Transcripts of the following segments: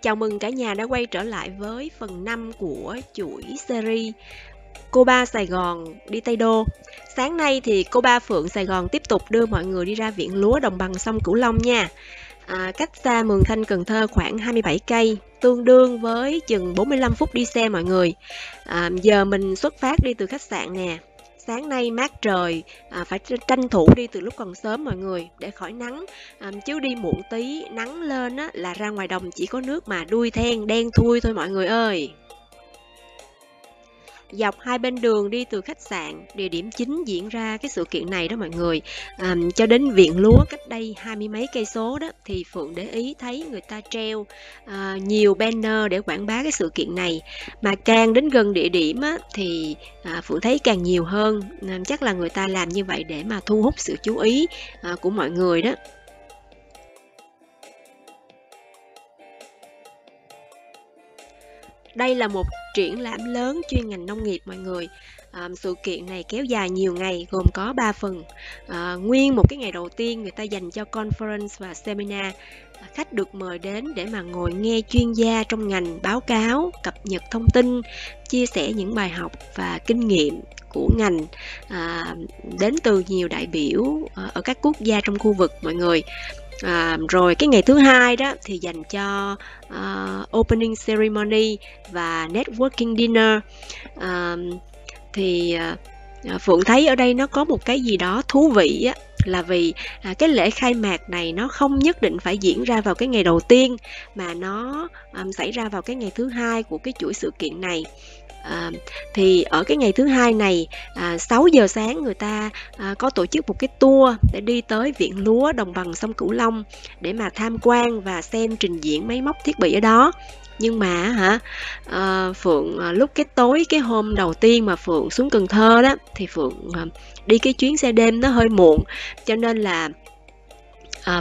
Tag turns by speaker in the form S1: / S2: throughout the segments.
S1: Chào mừng cả nhà đã quay trở lại với phần 5 của chuỗi series Cô Ba Sài Gòn đi Tây Đô. Sáng nay thì Cô Ba Phượng Sài Gòn tiếp tục đưa mọi người đi ra viện lúa đồng bằng sông Cửu Long nha. Cách xa Mường Thanh, Cần Thơ khoảng 27 cây, tương đương với chừng 45 phút đi xe mọi người. Giờ mình xuất phát đi từ khách sạn nè. Sáng nay mát trời, phải tranh thủ đi từ lúc còn sớm mọi người để khỏi nắng, chứ đi muộn tí nắng lên á, là ra ngoài đồng chỉ có nước mà đuôi then đen thui thôi mọi người ơi. Dọc hai bên đường đi từ khách sạn, địa điểm chính diễn ra cái sự kiện này đó mọi người, cho đến viện lúa cách đây 20 mấy cây số đó, thì Phượng để ý thấy người ta treo nhiều banner để quảng bá cái sự kiện này. Mà càng đến gần địa điểm á, thì Phượng thấy càng nhiều hơn, chắc là người ta làm như vậy để mà thu hút sự chú ý của mọi người đó. Đây là một triển lãm lớn chuyên ngành nông nghiệp mọi người. Sự kiện này kéo dài nhiều ngày, gồm có 3 phần. Nguyên một cái ngày đầu tiên người ta dành cho conference và seminar. Khách được mời đến để mà ngồi nghe chuyên gia trong ngành báo cáo, cập nhật thông tin, chia sẻ những bài học và kinh nghiệm của ngành, đến từ nhiều đại biểu ở các quốc gia trong khu vực mọi người. Rồi cái ngày thứ hai đó thì dành cho opening ceremony và networking dinner. Phượng thấy ở đây nó có một cái gì đó thú vị á, là vì cái lễ khai mạc này nó không nhất định phải diễn ra vào cái ngày đầu tiên, mà nó xảy ra vào cái ngày thứ hai của cái chuỗi sự kiện này. Thì ở cái ngày thứ hai này, 6 giờ sáng người ta có tổ chức một cái tour để đi tới viện lúa đồng bằng sông Cửu Long để mà tham quan và xem trình diễn máy móc thiết bị ở đó. Nhưng mà Phượng lúc cái tối cái hôm đầu tiên mà Phượng xuống Cần Thơ đó, thì Phượng đi cái chuyến xe đêm nó hơi muộn, cho nên là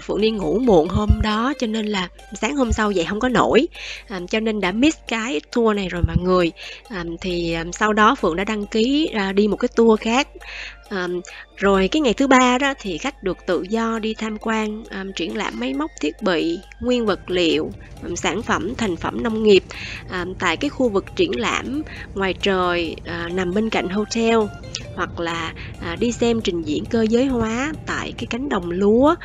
S1: Phượng đi ngủ muộn hôm đó, cho nên là sáng hôm sau dậy không có nổi, cho nên đã miss cái tour này rồi mọi người. Sau đó Phượng đã đăng ký đi một cái tour khác. Rồi cái ngày thứ ba đó thì khách được tự do đi tham quan triển lãm máy móc thiết bị, nguyên vật liệu, sản phẩm, thành phẩm nông nghiệp tại cái khu vực triển lãm ngoài trời nằm bên cạnh hotel, hoặc là đi xem trình diễn cơ giới hóa tại cái cánh đồng lúa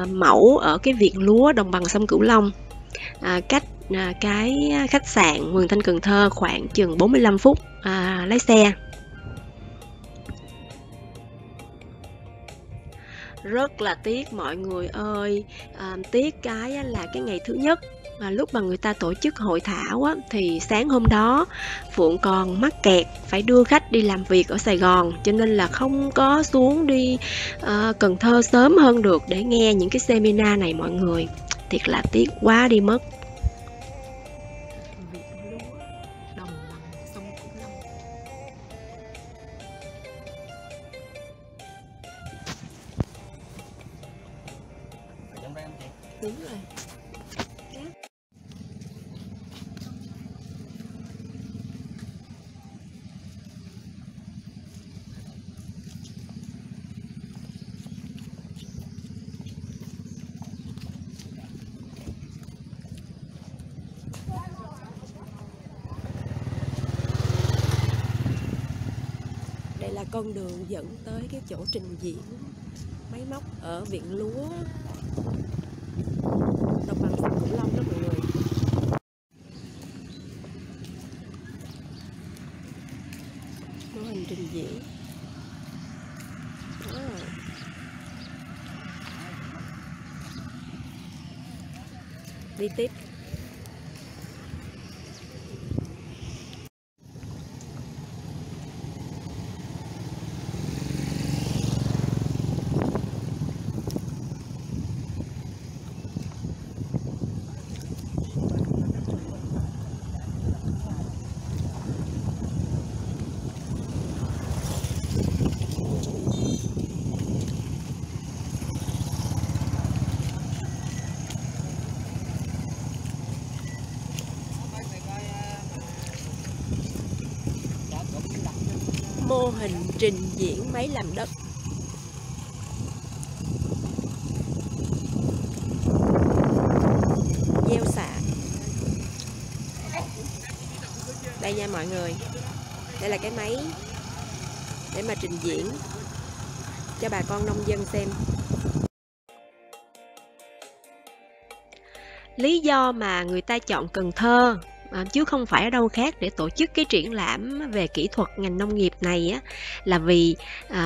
S1: mẫu ở cái viện lúa đồng bằng sông Cửu Long, cách cái khách sạn Mường Thanh, Cần Thơ khoảng chừng 45 phút lái xe. Rất là tiếc mọi người ơi, tiếc cái là cái ngày thứ nhất lúc mà người ta tổ chức hội thảo á, thì sáng hôm đó Phượng còn mắc kẹt phải đưa khách đi làm việc ở Sài Gòn, cho nên là không có xuống đi Cần Thơ sớm hơn được để nghe những cái seminar này mọi người. Thiệt là tiếc quá đi mất. Đúng rồi. Đây là con đường dẫn tới cái chỗ trình diễn máy móc ở viện lúa đồng bằng sông Cửu Long đó mọi người. Mô hình trình diễn đó. Đi tiếp. Mô hình trình diễn máy làm đất. Gieo xạ. nha mọi người. Đây là cái máy để mà trình diễn cho bà con nông dân xem. Lý do mà người ta chọn Cần Thơ chứ không phải ở đâu khác để tổ chức cái triển lãm về kỹ thuật ngành nông nghiệp này á, là vì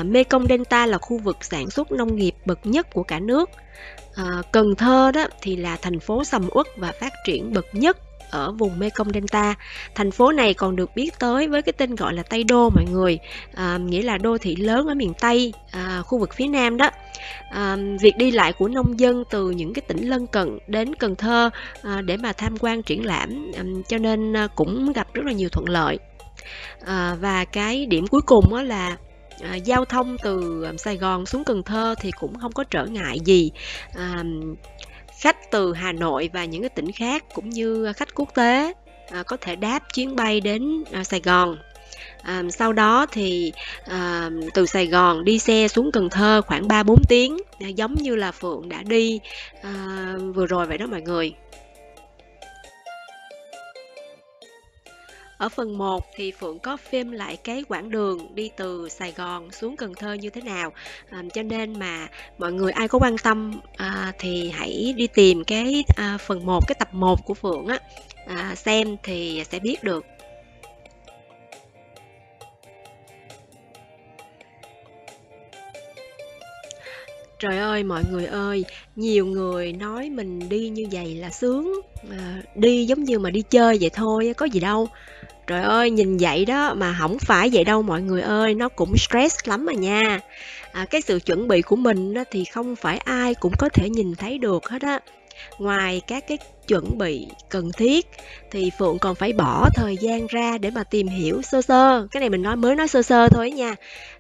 S1: Mekong Delta là khu vực sản xuất nông nghiệp bậc nhất của cả nước. Cần Thơ đó thì là thành phố sầm uất và phát triển bậc nhất ở vùng Mekong Delta. Thành phố này còn được biết tới với cái tên gọi là Tây Đô mọi người, nghĩa là đô thị lớn ở miền Tây, khu vực phía Nam đó. Việc đi lại của nông dân từ những cái tỉnh lân cận đến Cần Thơ để mà tham quan triển lãm, cho nên cũng gặp rất là nhiều thuận lợi. Và cái điểm cuối cùng là giao thông từ Sài Gòn xuống Cần Thơ thì cũng không có trở ngại gì. Khách từ Hà Nội và những cái tỉnh khác cũng như khách quốc tế có thể đáp chuyến bay đến Sài Gòn. Sau đó thì từ Sài Gòn đi xe xuống Cần Thơ khoảng 3-4 tiếng, giống như là Phượng đã đi vừa rồi vậy đó mọi người. Ở phần 1 thì Phượng có phim lại cái quãng đường đi từ Sài Gòn xuống Cần Thơ như thế nào, cho nên mà mọi người ai có quan tâm thì hãy đi tìm cái phần 1, cái tập 1 của Phượng á, xem thì sẽ biết được. Trời ơi mọi người ơi, nhiều người nói mình đi như vậy là sướng, đi giống như mà đi chơi vậy thôi, có gì đâu. Trời ơi, nhìn vậy đó mà không phải vậy đâu mọi người ơi, nó cũng stress lắm mà nha. Cái sự chuẩn bị của mình thì không phải ai cũng có thể nhìn thấy được hết á. Ngoài các cái chuẩn bị cần thiết thì Phượng còn phải bỏ thời gian ra để mà tìm hiểu sơ sơ, cái này mình mới nói sơ sơ thôi nha,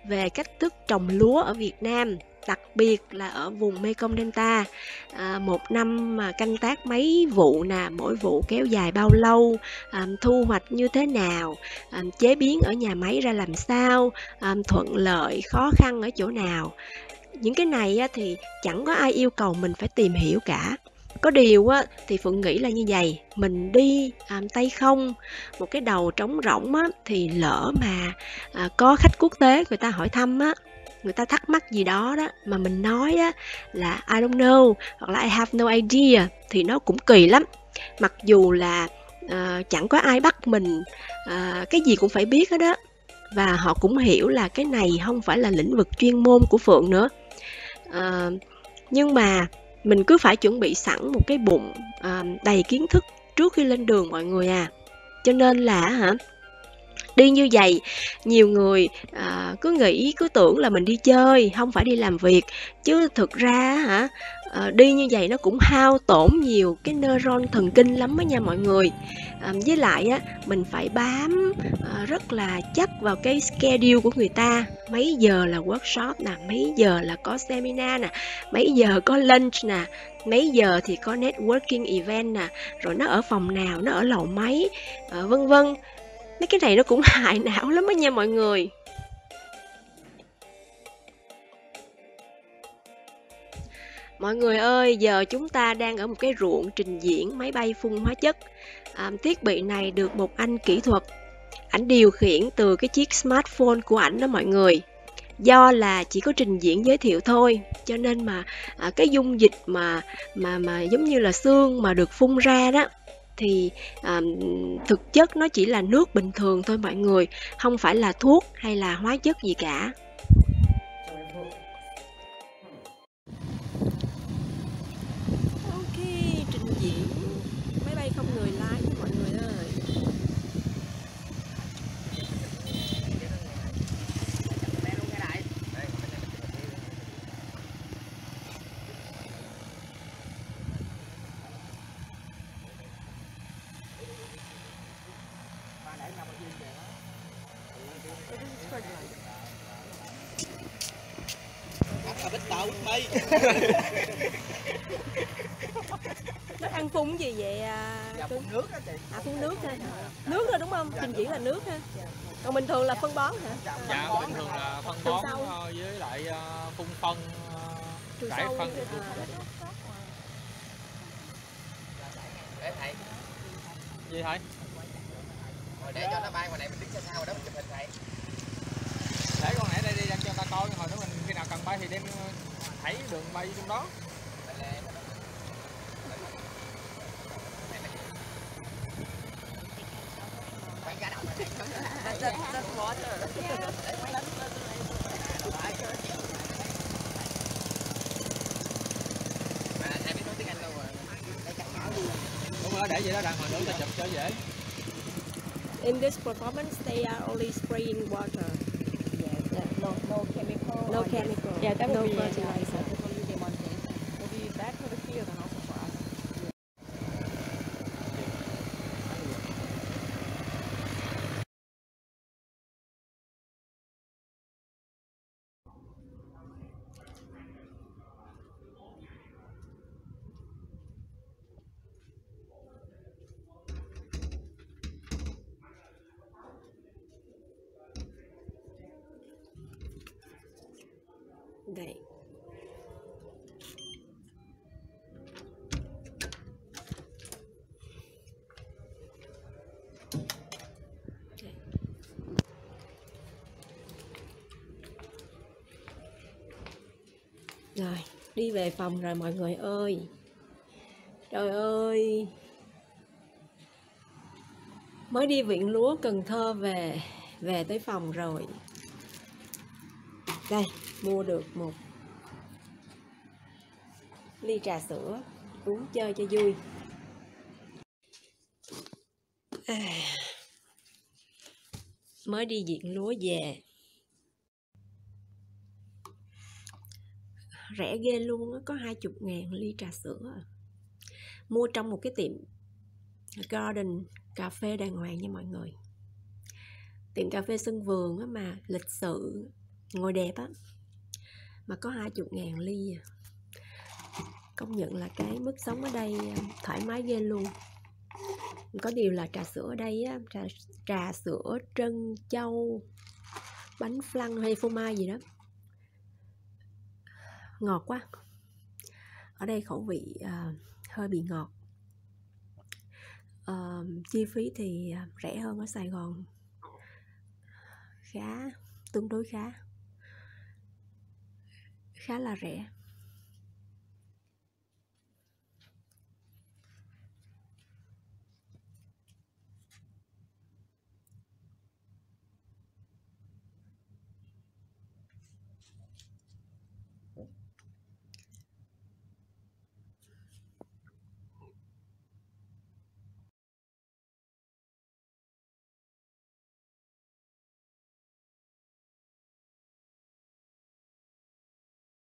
S1: về cách thức trồng lúa ở Việt Nam, đặc biệt là ở vùng Mekong Delta. Một năm mà canh tác mấy vụ nè, mỗi vụ kéo dài bao lâu, thu hoạch như thế nào, chế biến ở nhà máy ra làm sao, thuận lợi khó khăn ở chỗ nào. Những cái này thì chẳng có ai yêu cầu mình phải tìm hiểu cả. Có điều thì Phượng nghĩ là như vậy, mình đi tay không, một cái đầu trống rỗng thì lỡ mà có khách quốc tế người ta hỏi thăm người ta thắc mắc gì đó mà mình nói là I don't know hoặc là I have no idea thì nó cũng kỳ lắm. Mặc dù là chẳng có ai bắt mình cái gì cũng phải biết hết đó, và họ cũng hiểu là cái này không phải là lĩnh vực chuyên môn của Phượng nữa. Nhưng mà mình cứ phải chuẩn bị sẵn một cái bụng đầy kiến thức trước khi lên đường mọi người à. Cho nên là đi như vậy, nhiều người cứ tưởng là mình đi chơi, không phải đi làm việc, chứ thực ra đi như vậy nó cũng hao tổn nhiều cái neuron thần kinh lắm đó nha mọi người. Với lại mình phải bám rất là chắc vào cái schedule của người ta, mấy giờ là workshop nè, mấy giờ là có seminar nè, mấy giờ có lunch nè, mấy giờ thì có networking event nè, rồi nó ở phòng nào, nó ở lầu mấy, vân vân. Mấy cái này nó cũng hại não lắm đó nha mọi người. Mọi người ơi, giờ chúng ta đang ở một cái ruộng trình diễn máy bay phun hóa chất. Thiết bị này được một anh kỹ thuật, ảnh điều khiển từ cái chiếc smartphone của ảnh đó mọi người. Do là chỉ có trình diễn giới thiệu thôi, cho nên mà cái dung dịch mà giống như là xương mà được phun ra đó thì thực chất nó chỉ là nước bình thường thôi mọi người, không phải là thuốc hay là hóa chất gì cả. Ok, trình diễn máy bay không người lái mọi người ơi. Nó ăn phun gì vậy
S2: Dạ, phun nước á chị.
S1: Phun nước ha. Nước rồi đúng không? Trình diễn là nước ha. Còn bình thường là phân bón hả?
S2: Dạ, bình thường là phân bón với lại phun phân, rải phân. Để thầy. Gì thầy?
S3: Rồi để cho nó bay ngoài này mình đứng xa xa ngoài đó mình chụp hình này.
S2: Để con này đây đi cho người ta coi, hồi nữa mình khi nào cần bay thì đem thảy đường bay trong đó.
S4: That's water.
S3: Ai biết nói tiếng Anh đâu mà.
S2: Đúng rồi, để vậy đó, đằng hồi nữa ta chụp cho dễ.
S1: In this performance, they are only spraying water.
S4: No chemical.
S1: No chemical.
S4: Yeah, that
S1: no
S4: would be
S1: fertilizer.
S4: that would be demonstration. Will be bad for the field and also for us.
S1: Đây. Rồi, đi về phòng rồi mọi người ơi. Trời ơi. Mới đi viện lúa Cần Thơ về tới phòng rồi. Đây, mua được một ly trà sữa uống chơi cho vui. Mới đi viện lúa về. Rẻ ghê luôn á, có 20.000 ly trà sữa. Mua trong một cái tiệm garden cà phê đàng hoàng nha mọi người. Tiệm cà phê sân vườn á, mà lịch sự, ngồi đẹp á, mà có 20.000 ly. Công nhận là cái mức sống ở đây thoải mái ghê luôn. Có điều là trà sữa ở đây á, trà sữa trân châu, bánh flan hay phô mai gì đó, ngọt quá. Ở đây khẩu vị hơi bị ngọt. Chi phí thì rẻ hơn ở Sài Gòn, tương đối khá là rẻ.